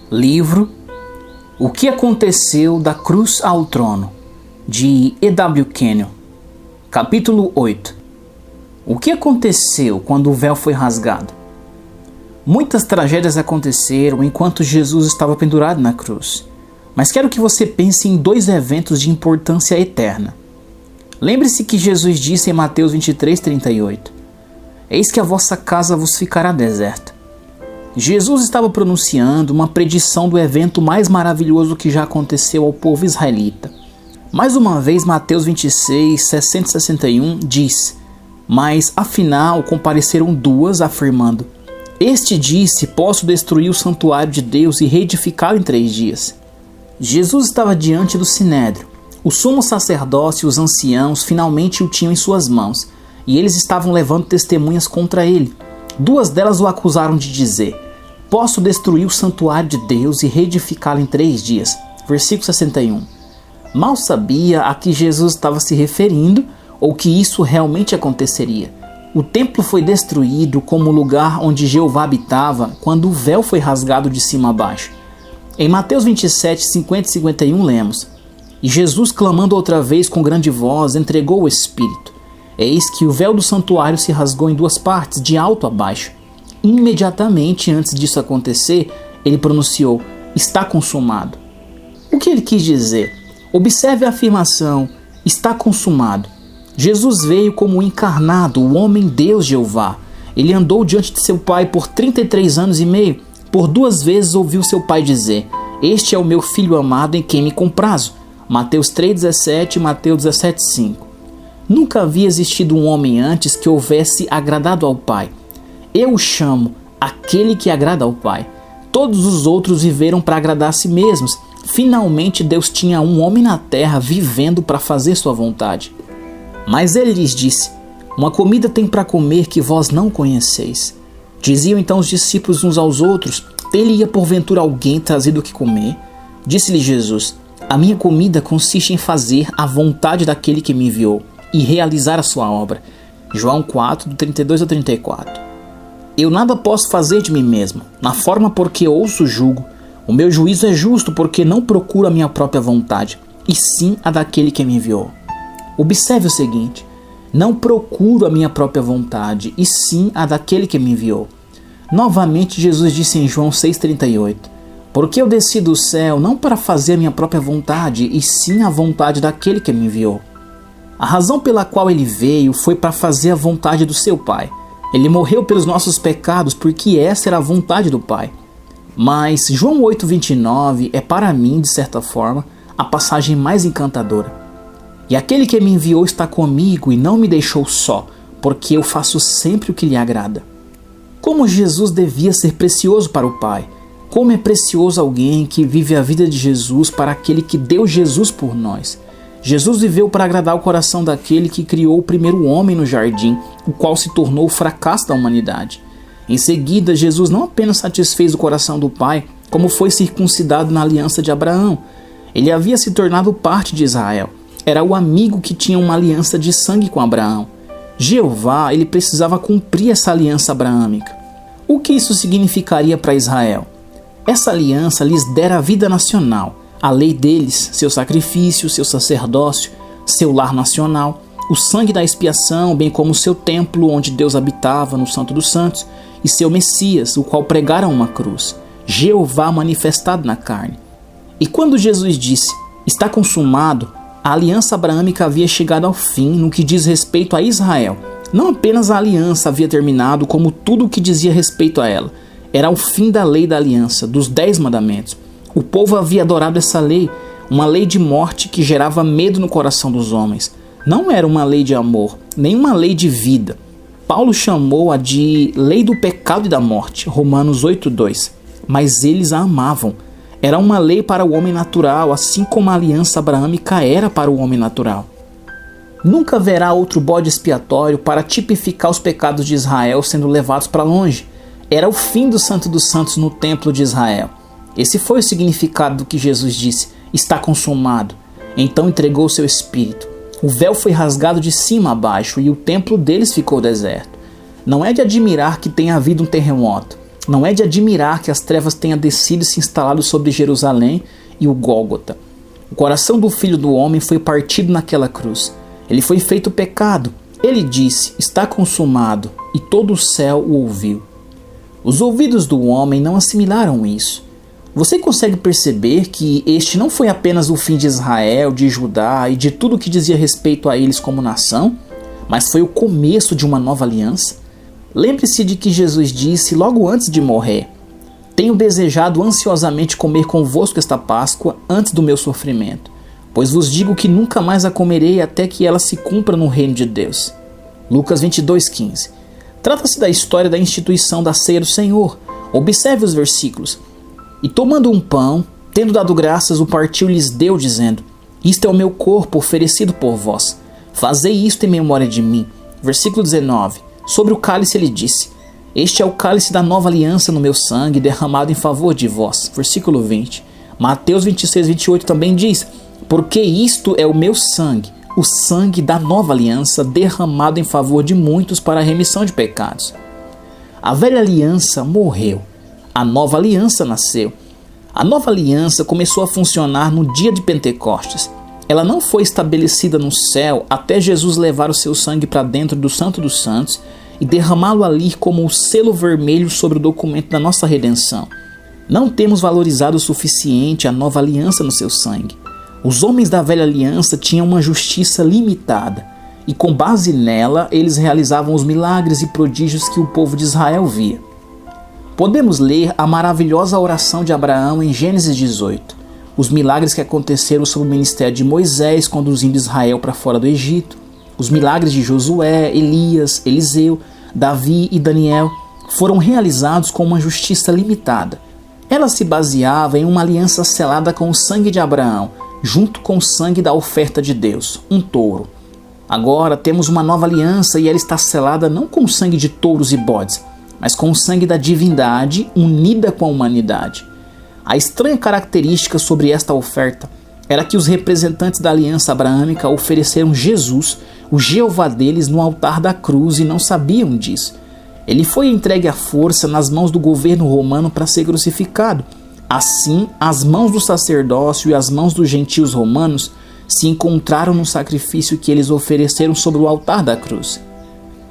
Livro O que aconteceu da cruz ao trono, de E.W. Kenyon. Capítulo 8. O que aconteceu quando o véu foi rasgado? Muitas tragédias aconteceram enquanto Jesus estava pendurado na cruz. Mas quero que você pense em dois eventos de importância eterna. Lembre-se que Jesus disse em Mateus 23:38: Eis que a vossa casa vos ficará deserta. Jesus estava pronunciando uma predição do evento mais maravilhoso que já aconteceu ao povo israelita. Mais uma vez, Mateus 26, 60 e 61 diz: Mas afinal compareceram duas, afirmando: Este disse, posso destruir o santuário de Deus e reedificá-lo em 3 dias. Jesus estava diante do sinédrio. O sumo sacerdócio e os anciãos finalmente o tinham em suas mãos, e eles estavam levando testemunhas contra ele. 2 delas o acusaram de dizer: Posso destruir o santuário de Deus e reedificá-lo em 3 dias. Versículo 61. Mal sabia a que Jesus estava se referindo ou que isso realmente aconteceria. O templo foi destruído como o lugar onde Jeová habitava quando o véu foi rasgado de cima a baixo. Em Mateus 27, 50 e 51 lemos: E Jesus, clamando outra vez com grande voz, entregou o Espírito. Eis que o véu do santuário se rasgou em 2 partes, de alto a baixo. Imediatamente antes disso acontecer, ele pronunciou: Está consumado. O que ele quis dizer? Observe a afirmação: Está consumado. Jesus veio como encarnado, o homem Deus Jeová. Ele andou diante de seu pai por 33 anos e meio. Por 2 vezes ouviu seu pai dizer: Este é o meu filho amado em quem me comprazo. Mateus 3,17 e Mateus 17,5. Nunca havia existido um homem antes que houvesse agradado ao pai. Eu o chamo aquele que agrada ao Pai. Todos os outros viveram para agradar a si mesmos. Finalmente Deus tinha um homem na terra vivendo para fazer sua vontade. Mas ele lhes disse: Uma comida tem para comer que vós não conheceis. Diziam então os discípulos uns aos outros: Teria porventura alguém trazido o que comer? Disse-lhe Jesus: A minha comida consiste em fazer a vontade daquele que me enviou e realizar a sua obra. João 4, do 32 ao 34. Eu nada posso fazer de mim mesmo, na forma porque ouço o jugo. O meu juízo é justo porque não procuro a minha própria vontade, e sim a daquele que me enviou. Observe o seguinte: não procuro a minha própria vontade, e sim a daquele que me enviou. Novamente Jesus disse em João 6,38: Porque eu desci do céu não para fazer a minha própria vontade, e sim a vontade daquele que me enviou. A razão pela qual ele veio foi para fazer a vontade do seu Pai. Ele morreu pelos nossos pecados porque essa era a vontade do Pai. Mas João 8,29 é para mim, de certa forma, a passagem mais encantadora. E aquele que me enviou está comigo e não me deixou só, porque eu faço sempre o que lhe agrada. Como Jesus devia ser precioso para o Pai. Como é precioso alguém que vive a vida de Jesus para aquele que deu Jesus por nós. Jesus viveu para agradar o coração daquele que criou o primeiro homem no jardim, o qual se tornou o fracasso da humanidade. Em seguida, Jesus não apenas satisfez o coração do Pai, como foi circuncidado na aliança de Abraão. Ele havia se tornado parte de Israel. Era o amigo que tinha uma aliança de sangue com Abraão. Jeová, ele precisava cumprir essa aliança abraâmica. O que isso significaria para Israel? Essa aliança lhes dera a vida nacional, a lei deles, seu sacrifício, seu sacerdócio, seu lar nacional, o sangue da expiação, bem como o seu templo onde Deus habitava no Santo dos Santos, e seu Messias, o qual pregaram uma cruz, Jeová manifestado na carne. E quando Jesus disse: Está consumado, a aliança abraâmica havia chegado ao fim no que diz respeito a Israel. Não apenas a aliança havia terminado, como tudo o que dizia respeito a ela. Era o fim da lei da aliança, dos 10 mandamentos. O povo havia adorado essa lei, uma lei de morte que gerava medo no coração dos homens. Não era uma lei de amor, nem uma lei de vida. Paulo chamou-a de lei do pecado e da morte, Romanos 8,2. Mas eles a amavam. Era uma lei para o homem natural, assim como a aliança abraâmica era para o homem natural. Nunca haverá outro bode expiatório para tipificar os pecados de Israel sendo levados para longe. Era o fim do Santo dos Santos no templo de Israel. Esse foi o significado do que Jesus disse: Está consumado. Então entregou seu espírito. O véu foi rasgado de cima a baixo e o templo deles ficou deserto. Não é de admirar que tenha havido um terremoto. Não é de admirar que as trevas tenham descido e se instalado sobre Jerusalém e o Gólgota. O coração do Filho do Homem foi partido naquela cruz. Ele foi feito pecado. Ele disse: está consumado, e todo o céu o ouviu. Os ouvidos do homem não assimilaram isso. Você consegue perceber que este não foi apenas o fim de Israel, de Judá e de tudo que dizia respeito a eles como nação, mas foi o começo de uma nova aliança? Lembre-se de que Jesus disse logo antes de morrer: tenho desejado ansiosamente comer convosco esta Páscoa antes do meu sofrimento, pois vos digo que nunca mais a comerei até que ela se cumpra no reino de Deus. Lucas 22:15. Trata-se da história da instituição da ceia do Senhor. Observe os versículos. E tomando um pão, tendo dado graças, o partiu e lhes deu, dizendo: isto é o meu corpo oferecido por vós. Fazei isto em memória de mim. Versículo 19. Sobre o cálice ele disse: este é o cálice da nova aliança no meu sangue, derramado em favor de vós. Versículo 20. Mateus 26:28 também diz: porque isto é o meu sangue, o sangue da nova aliança, derramado em favor de muitos para a remissão de pecados. A velha aliança morreu. A nova aliança nasceu. A nova aliança começou a funcionar no dia de Pentecostes. Ela não foi estabelecida no céu até Jesus levar o seu sangue para dentro do Santo dos Santos e derramá-lo ali como o selo vermelho sobre o documento da nossa redenção. Não temos valorizado o suficiente a nova aliança no seu sangue. Os homens da velha aliança tinham uma justiça limitada, e com base nela eles realizavam os milagres e prodígios que o povo de Israel via. Podemos ler a maravilhosa oração de Abraão em Gênesis 18, os milagres que aconteceram sob o ministério de Moisés conduzindo Israel para fora do Egito, os milagres de Josué, Elias, Eliseu, Davi e Daniel foram realizados com uma justiça limitada. Ela se baseava em uma aliança selada com o sangue de Abraão, junto com o sangue da oferta de Deus, um touro. Agora temos uma nova aliança e ela está selada não com o sangue de touros e bodes, mas com o sangue da divindade unida com a humanidade. A estranha característica sobre esta oferta era que os representantes da aliança abraâmica ofereceram Jesus, o Jeová deles, no altar da cruz e não sabiam disso. Ele foi entregue à força nas mãos do governo romano para ser crucificado. Assim, as mãos do sacerdócio e as mãos dos gentios romanos se encontraram no sacrifício que eles ofereceram sobre o altar da cruz.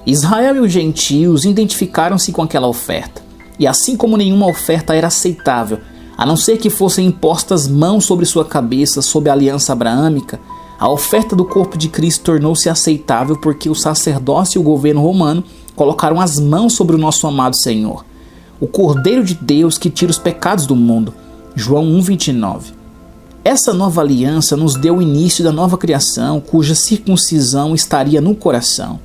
Israel e os gentios identificaram-se com aquela oferta, e assim como nenhuma oferta era aceitável, a não ser que fossem impostas mãos sobre sua cabeça sob a aliança abraâmica, a oferta do corpo de Cristo tornou-se aceitável porque o sacerdócio e o governo romano colocaram as mãos sobre o nosso amado Senhor, o Cordeiro de Deus que tira os pecados do mundo. João 1:29. Essa nova aliança nos deu o início da nova criação, cuja circuncisão estaria no coração.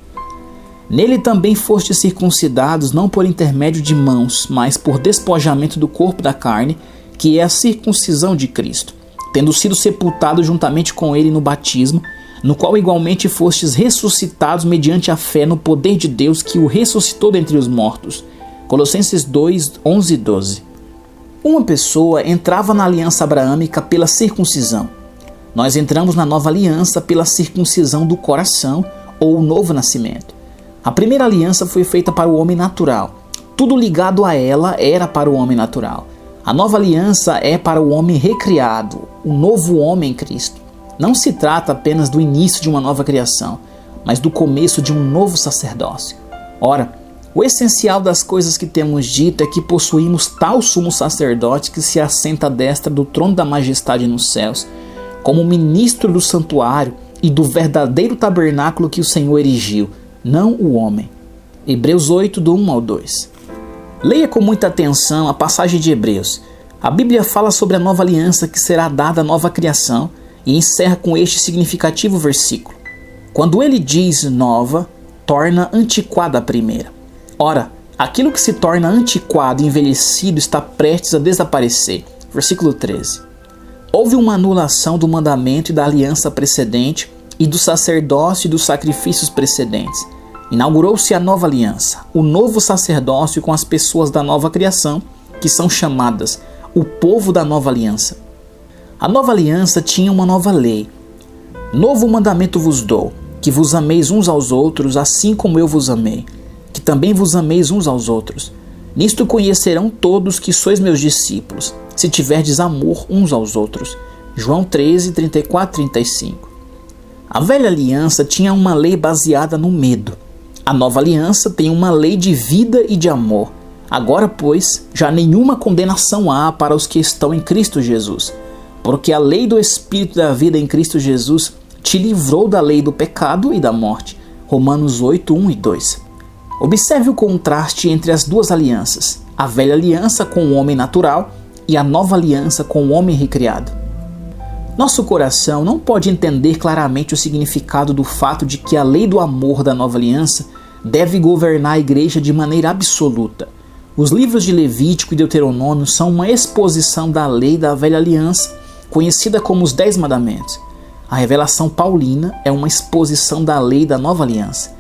Nele também fostes circuncidados, não por intermédio de mãos, mas por despojamento do corpo da carne, que é a circuncisão de Cristo, tendo sido sepultados juntamente com ele no batismo, no qual igualmente fostes ressuscitados mediante a fé no poder de Deus que o ressuscitou dentre os mortos. Colossenses 2:11 e 12. Uma pessoa entrava na aliança abraâmica pela circuncisão. Nós entramos na nova aliança pela circuncisão do coração, ou o novo nascimento. A primeira aliança foi feita para o homem natural. Tudo ligado a ela era para o homem natural. A nova aliança é para o homem recriado, o novo homem em Cristo. Não se trata apenas do início de uma nova criação, mas do começo de um novo sacerdócio. Ora, o essencial das coisas que temos dito é que possuímos tal sumo sacerdote que se assenta à destra do trono da majestade nos céus, como ministro do santuário e do verdadeiro tabernáculo que o Senhor erigiu, não o homem. Hebreus 8, do 1 ao 2. Leia com muita atenção a passagem de Hebreus. A Bíblia fala sobre a nova aliança que será dada à nova criação e encerra com este significativo versículo. Quando ele diz nova, torna antiquada a primeira. Ora, aquilo que se torna antiquado e envelhecido está prestes a desaparecer. Versículo 13. Houve uma anulação do mandamento e da aliança precedente e do sacerdócio e dos sacrifícios precedentes. Inaugurou-se a nova aliança, o novo sacerdócio com as pessoas da nova criação, que são chamadas o povo da nova aliança. A nova aliança tinha uma nova lei. Novo mandamento vos dou, que vos ameis uns aos outros, assim como eu vos amei, que também vos ameis uns aos outros. Nisto conhecerão todos que sois meus discípulos, se tiverdes amor uns aos outros. João 13, 34 e 35. A velha aliança tinha uma lei baseada no medo. A nova aliança tem uma lei de vida e de amor. Agora, pois, já nenhuma condenação há para os que estão em Cristo Jesus, porque a lei do Espírito da vida em Cristo Jesus te livrou da lei do pecado e da morte. Romanos 8, 1 e 2. Observe o contraste entre as duas alianças, a velha aliança com o homem natural e a nova aliança com o homem recriado. Nosso coração não pode entender claramente o significado do fato de que a lei do amor da nova aliança deve governar a igreja de maneira absoluta. Os livros de Levítico e Deuteronômio são uma exposição da lei da velha aliança, conhecida como os 10 mandamentos. A revelação paulina é uma exposição da lei da nova aliança.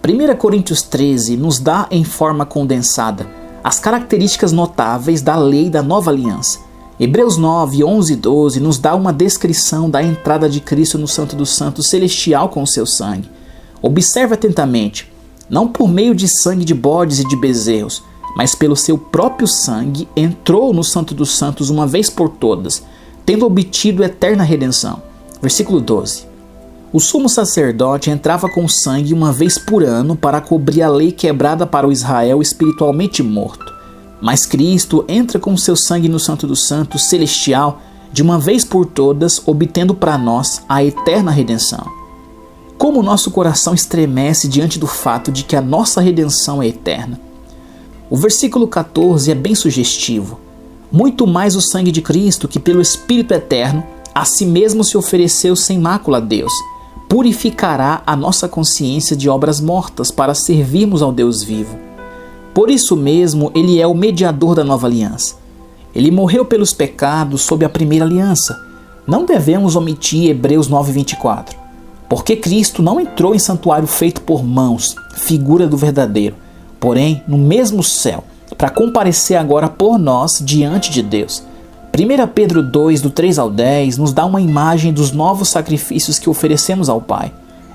1 Coríntios 13 nos dá em forma condensada as características notáveis da lei da nova aliança. Hebreus 9, 11 e 12 nos dá uma descrição da entrada de Cristo no Santo dos Santos celestial com o seu sangue. Observe atentamente, não por meio de sangue de bodes e de bezerros, mas pelo seu próprio sangue entrou no Santo dos Santos uma vez por todas, tendo obtido eterna redenção. Versículo 12. O sumo sacerdote entrava com sangue uma vez por ano para cobrir a lei quebrada para o Israel espiritualmente morto. Mas Cristo entra com seu sangue no Santo dos Santos celestial de uma vez por todas, obtendo para nós a eterna redenção. Como nosso coração estremece diante do fato de que a nossa redenção é eterna. O versículo 14 é bem sugestivo. Muito mais o sangue de Cristo, que pelo Espírito eterno a si mesmo se ofereceu sem mácula a Deus, purificará a nossa consciência de obras mortas para servirmos ao Deus vivo. Por isso mesmo, ele é o mediador da nova aliança. Ele morreu pelos pecados sob a primeira aliança. Não devemos omitir Hebreus 9:24, porque Cristo não entrou em santuário feito por mãos, figura do verdadeiro, porém no mesmo céu, para comparecer agora por nós diante de Deus. 1 Pedro 2, do 3 ao 10, nos dá uma imagem dos novos sacrifícios que oferecemos ao Pai.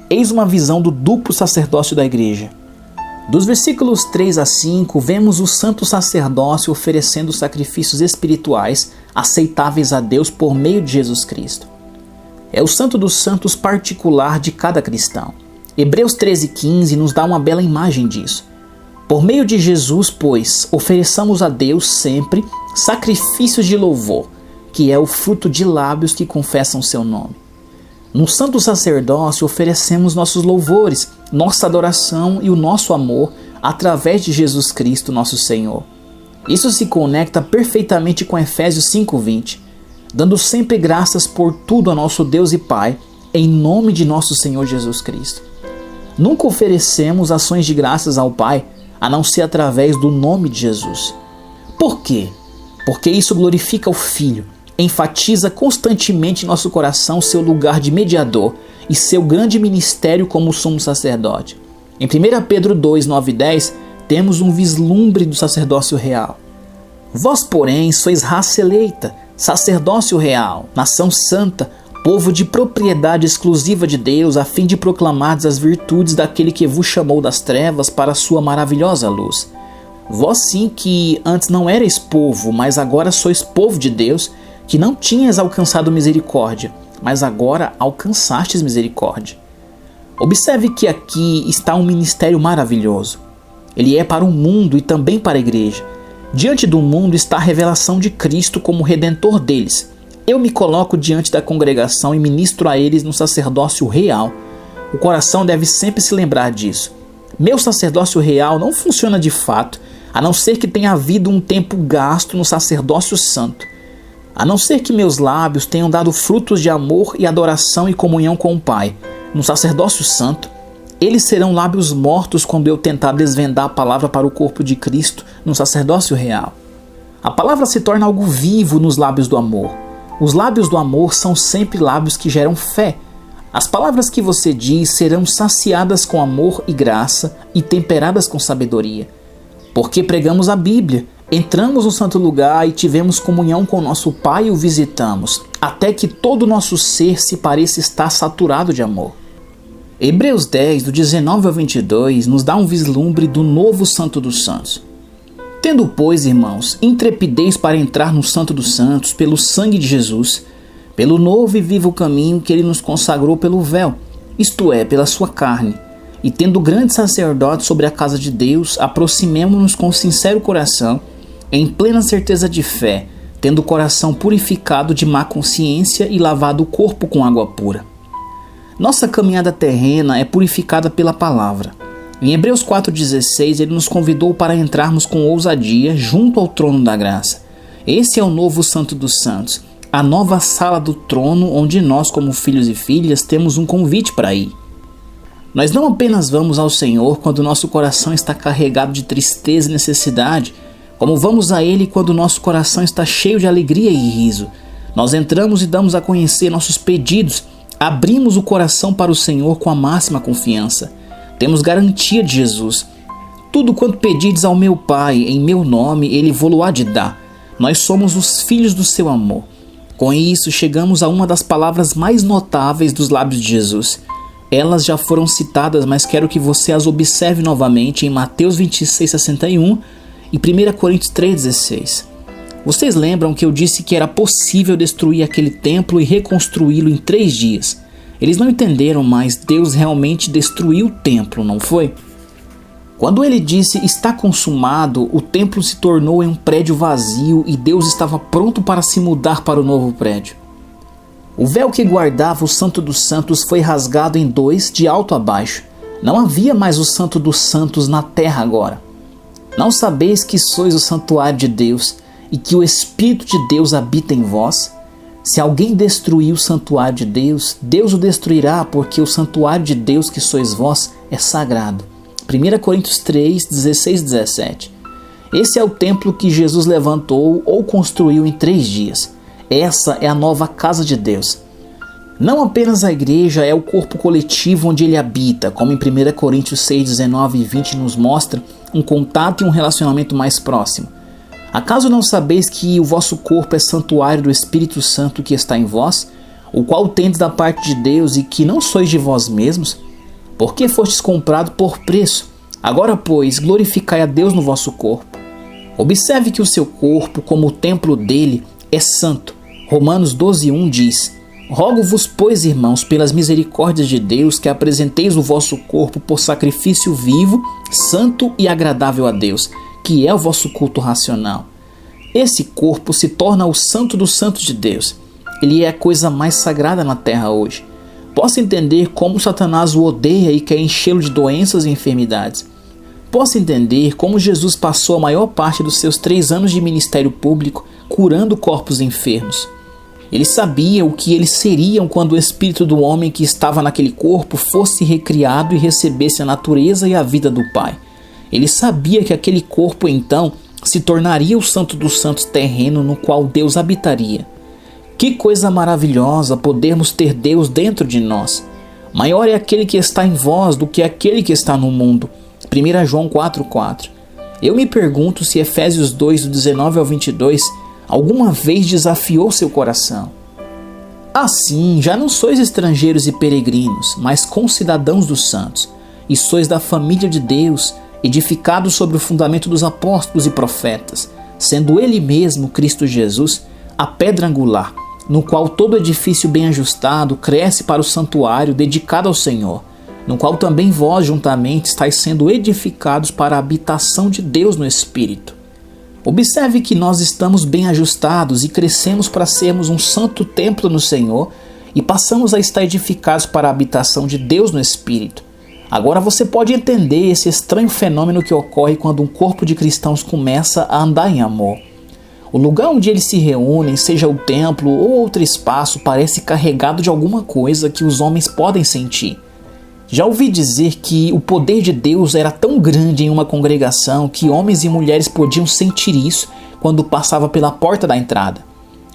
Eis uma visão do duplo sacerdócio da igreja. Dos versículos 3 a 5, vemos o santo sacerdócio oferecendo sacrifícios espirituais aceitáveis a Deus por meio de Jesus Cristo. É o santo dos santos particular de cada cristão. Hebreus 13:15 nos dá uma bela imagem disso. Por meio de Jesus, pois, ofereçamos a Deus sempre sacrifícios de louvor, que é o fruto de lábios que confessam seu nome. No santo sacerdócio oferecemos nossos louvores, nossa adoração e o nosso amor através de Jesus Cristo, nosso Senhor. Isso se conecta perfeitamente com Efésios 5:20, dando sempre graças por tudo a nosso Deus e Pai, em nome de nosso Senhor Jesus Cristo. Nunca oferecemos ações de graças ao Pai, a não ser através do nome de Jesus. Por quê? Porque isso glorifica o Filho, enfatiza constantemente em nosso coração seu lugar de mediador e seu grande ministério como sumo sacerdote. Em 1 Pedro 2, 9 e 10, temos um vislumbre do sacerdócio real. Vós, porém, sois raça eleita, sacerdócio real, nação santa, povo de propriedade exclusiva de Deus, a fim de proclamardes as virtudes daquele que vos chamou das trevas para a sua maravilhosa luz. Vós sim que antes não erais povo, mas agora sois povo de Deus, que não tinhas alcançado misericórdia, mas agora alcançastes misericórdia. Observe que aqui está um ministério maravilhoso. Ele é para o mundo e também para a igreja. Diante do mundo está a revelação de Cristo como Redentor deles. Eu me coloco diante da congregação e ministro a eles no sacerdócio real. O coração deve sempre se lembrar disso. Meu sacerdócio real não funciona de fato, a não ser que tenha havido um tempo gasto no sacerdócio santo. A não ser que meus lábios tenham dado frutos de amor e adoração e comunhão com o Pai. No sacerdócio santo, eles serão lábios mortos quando eu tentar desvendar a palavra para o corpo de Cristo no sacerdócio real. A palavra se torna algo vivo nos lábios do amor. Os lábios do amor são sempre lábios que geram fé. As palavras que você diz serão saciadas com amor e graça e temperadas com sabedoria. Porque pregamos a Bíblia, entramos no santo lugar e tivemos comunhão com nosso Pai e o visitamos, até que todo o nosso ser se pareça estar saturado de amor. Hebreus 10, do 19 ao 22, nos dá um vislumbre do novo Santo dos Santos. Tendo, pois, irmãos, intrepidez para entrar no Santo dos Santos pelo sangue de Jesus, pelo novo e vivo caminho que ele nos consagrou pelo véu, isto é, pela sua carne, e tendo grande sacerdote sobre a casa de Deus, aproximemo-nos com sincero coração, em plena certeza de fé, tendo o coração purificado de má consciência e lavado o corpo com água pura. Nossa caminhada terrena é purificada pela palavra. Em Hebreus 4,16, ele nos convidou para entrarmos com ousadia junto ao trono da graça. Esse é o novo Santo dos Santos, a nova sala do trono onde nós, como filhos e filhas, temos um convite para ir. Nós não apenas vamos ao Senhor quando nosso coração está carregado de tristeza e necessidade, como vamos a Ele quando nosso coração está cheio de alegria e riso. Nós entramos e damos a conhecer nossos pedidos, abrimos o coração para o Senhor com a máxima confiança. Temos garantia de Jesus. Tudo quanto pedirdes ao meu Pai, em meu nome, Ele vô-lo há de dar. Nós somos os filhos do seu amor. Com isso, chegamos a uma das palavras mais notáveis dos lábios de Jesus. Elas já foram citadas, mas quero que você as observe novamente em Mateus 26:61 e 1 Coríntios 3:16. Vocês lembram que eu disse que era possível destruir aquele templo e reconstruí-lo em 3 dias? Eles não entenderam, mas Deus realmente destruiu o templo, não foi? Quando ele disse está consumado, o templo se tornou em um prédio vazio e Deus estava pronto para se mudar para o novo prédio. O véu que guardava o Santo dos Santos foi rasgado em 2, de alto a baixo. Não havia mais o Santo dos Santos na terra agora. Não sabeis que sois o santuário de Deus e que o Espírito de Deus habita em vós? Se alguém destruir o santuário de Deus, Deus o destruirá, porque o santuário de Deus que sois vós é sagrado. 1 Coríntios 3, 16 e 17. Esse é o templo que Jesus levantou ou construiu em 3 dias. Essa é a nova casa de Deus. Não apenas a igreja é o corpo coletivo onde ele habita, como em 1 Coríntios 6, 19 e 20 nos mostra um contato e um relacionamento mais próximo. Acaso não sabeis que o vosso corpo é santuário do Espírito Santo que está em vós, o qual tendes da parte de Deus e que não sois de vós mesmos? Porque fostes comprado por preço. Agora, pois, glorificai a Deus no vosso corpo. Observe que o seu corpo, como o templo dele, é santo. Romanos 12:1 diz: Rogo-vos, pois, irmãos, pelas misericórdias de Deus, que apresenteis o vosso corpo por sacrifício vivo, santo e agradável a Deus, que é o vosso culto racional. Esse corpo se torna o santo dos santos de Deus. Ele é a coisa mais sagrada na terra hoje. Posso entender como Satanás o odeia e quer enchê-lo de doenças e enfermidades. Posso entender como Jesus passou a maior parte dos seus 3 anos de ministério público curando corpos enfermos. Ele sabia o que eles seriam quando o espírito do homem que estava naquele corpo fosse recriado e recebesse a natureza e a vida do Pai. Ele sabia que aquele corpo então se tornaria o santo dos santos terreno no qual Deus habitaria. Que coisa maravilhosa podermos ter Deus dentro de nós. Maior é aquele que está em vós do que aquele que está no mundo. 1 João 4,4. Eu me pergunto se Efésios 2, do 19 ao 22, alguma vez desafiou seu coração. Assim, já não sois estrangeiros e peregrinos, mas concidadãos dos santos, e sois da família de Deus, edificados sobre o fundamento dos apóstolos e profetas, sendo ele mesmo, Cristo Jesus, a pedra angular, no qual todo edifício bem ajustado cresce para o santuário dedicado ao Senhor, no qual também vós juntamente estáis sendo edificados para a habitação de Deus no Espírito. Observe que nós estamos bem ajustados e crescemos para sermos um santo templo no Senhor e passamos a estar edificados para a habitação de Deus no Espírito. Agora você pode entender esse estranho fenômeno que ocorre quando um corpo de cristãos começa a andar em amor. O lugar onde eles se reúnem, seja o templo ou outro espaço, parece carregado de alguma coisa que os homens podem sentir. Já ouvi dizer que o poder de Deus era tão grande em uma congregação que homens e mulheres podiam sentir isso quando passava pela porta da entrada.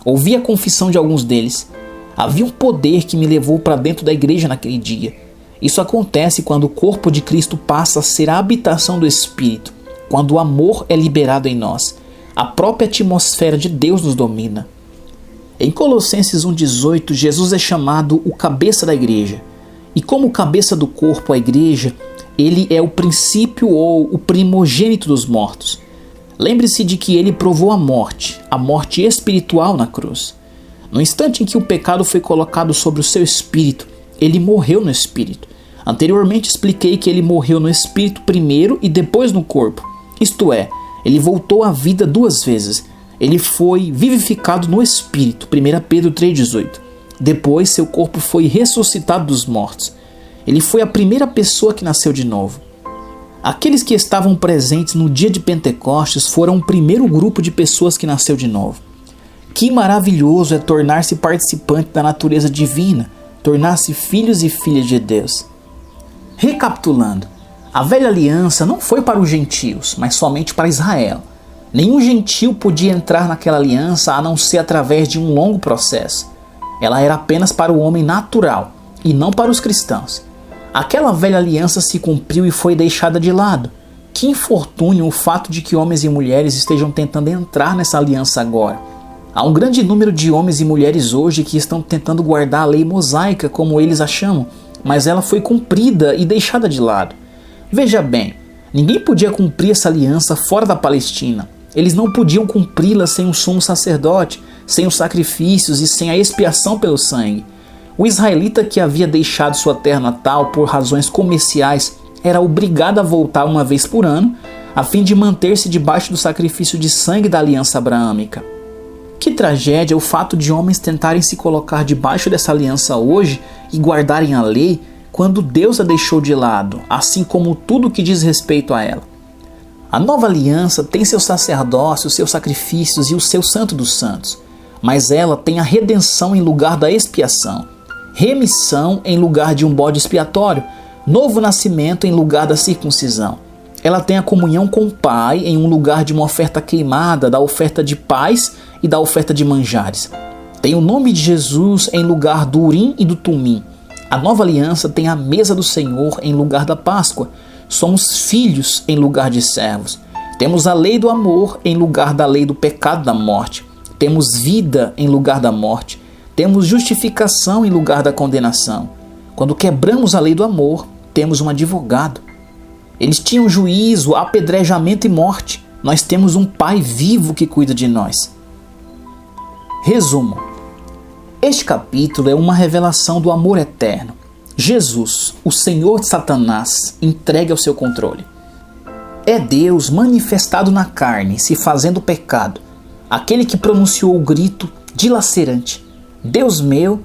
Ouvi a confissão de alguns deles. Havia um poder que me levou para dentro da igreja naquele dia. Isso acontece quando o corpo de Cristo passa a ser a habitação do Espírito, quando o amor é liberado em nós. A própria atmosfera de Deus nos domina. Em Colossenses 1,18, Jesus é chamado o cabeça da igreja. E como cabeça do corpo, a igreja, ele é o princípio ou o primogênito dos mortos. Lembre-se de que ele provou a morte espiritual na cruz. No instante em que o pecado foi colocado sobre o seu espírito, ele morreu no espírito. Anteriormente expliquei que ele morreu no espírito primeiro e depois no corpo. Isto é, ele voltou à vida 2 vezes. Ele foi vivificado no espírito, 1 Pedro 3,18. Depois seu corpo foi ressuscitado dos mortos. Ele foi a primeira pessoa que nasceu de novo. Aqueles que estavam presentes no dia de Pentecostes foram o primeiro grupo de pessoas que nasceu de novo. Que maravilhoso é tornar-se participante da natureza divina, tornar-se filhos e filhas de Deus. Recapitulando, a velha aliança não foi para os gentios, mas somente para Israel. Nenhum gentio podia entrar naquela aliança a não ser através de um longo processo. Ela era apenas para o homem natural e não para os cristãos. Aquela velha aliança se cumpriu e foi deixada de lado. Que infortúnio o fato de que homens e mulheres estejam tentando entrar nessa aliança agora. Há um grande número de homens e mulheres hoje que estão tentando guardar a lei mosaica, como eles a chamam, mas ela foi cumprida e deixada de lado. Veja bem, ninguém podia cumprir essa aliança fora da Palestina. Eles não podiam cumpri-la sem o sumo sacerdote, sem os sacrifícios e sem a expiação pelo sangue. O israelita que havia deixado sua terra natal por razões comerciais era obrigado a voltar uma vez por ano, a fim de manter-se debaixo do sacrifício de sangue da aliança abraâmica. Que tragédia o fato de homens tentarem se colocar debaixo dessa aliança hoje e guardarem a lei quando Deus a deixou de lado, assim como tudo que diz respeito a ela. A nova aliança tem seu sacerdócio, seus sacrifícios e o seu santo dos santos, mas ela tem a redenção em lugar da expiação, remissão em lugar de um bode expiatório, novo nascimento em lugar da circuncisão. Ela tem a comunhão com o Pai em um lugar de uma oferta queimada, da oferta de paz e da oferta de manjares. Tem o nome de Jesus em lugar do Urim e do Tumim. A nova aliança tem a mesa do Senhor em lugar da Páscoa. Somos filhos em lugar de servos. Temos a lei do amor em lugar da lei do pecado da morte. Temos vida em lugar da morte. Temos justificação em lugar da condenação. Quando quebramos a lei do amor, temos um advogado. Eles tinham juízo, apedrejamento e morte. Nós temos um Pai vivo que cuida de nós. Resumo. Este capítulo é uma revelação do amor eterno. Jesus, o Senhor de Satanás, entregue ao seu controle. É Deus manifestado na carne, se fazendo pecado, aquele que pronunciou o grito dilacerante: Deus meu,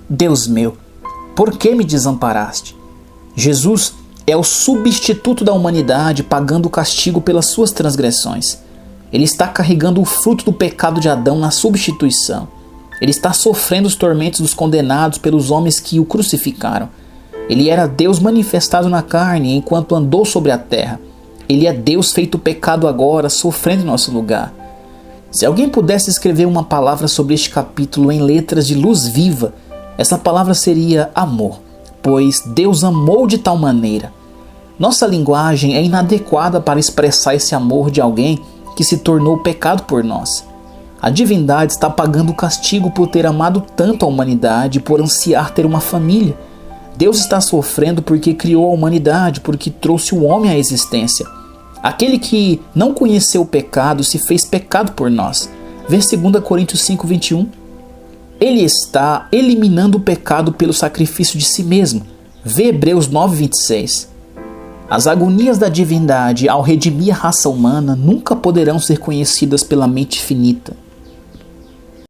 por que me desamparaste? Jesus é o substituto da humanidade, pagando o castigo pelas suas transgressões. Ele está carregando o fruto do pecado de Adão na substituição. Ele está sofrendo os tormentos dos condenados pelos homens que o crucificaram. Ele era Deus manifestado na carne enquanto andou sobre a terra. Ele é Deus feito pecado agora, sofrendo em nosso lugar. Se alguém pudesse escrever uma palavra sobre este capítulo em letras de luz viva, essa palavra seria amor, pois Deus amou de tal maneira. Nossa linguagem é inadequada para expressar esse amor de alguém que se tornou pecado por nós. A divindade está pagando o castigo por ter amado tanto a humanidade e por ansiar ter uma família. Deus está sofrendo porque criou a humanidade, porque trouxe o homem à existência. Aquele que não conheceu o pecado se fez pecado por nós. Vê 2 Coríntios 5:21. Ele está eliminando o pecado pelo sacrifício de si mesmo. Vê Hebreus 9:26. As agonias da divindade ao redimir a raça humana nunca poderão ser conhecidas pela mente finita.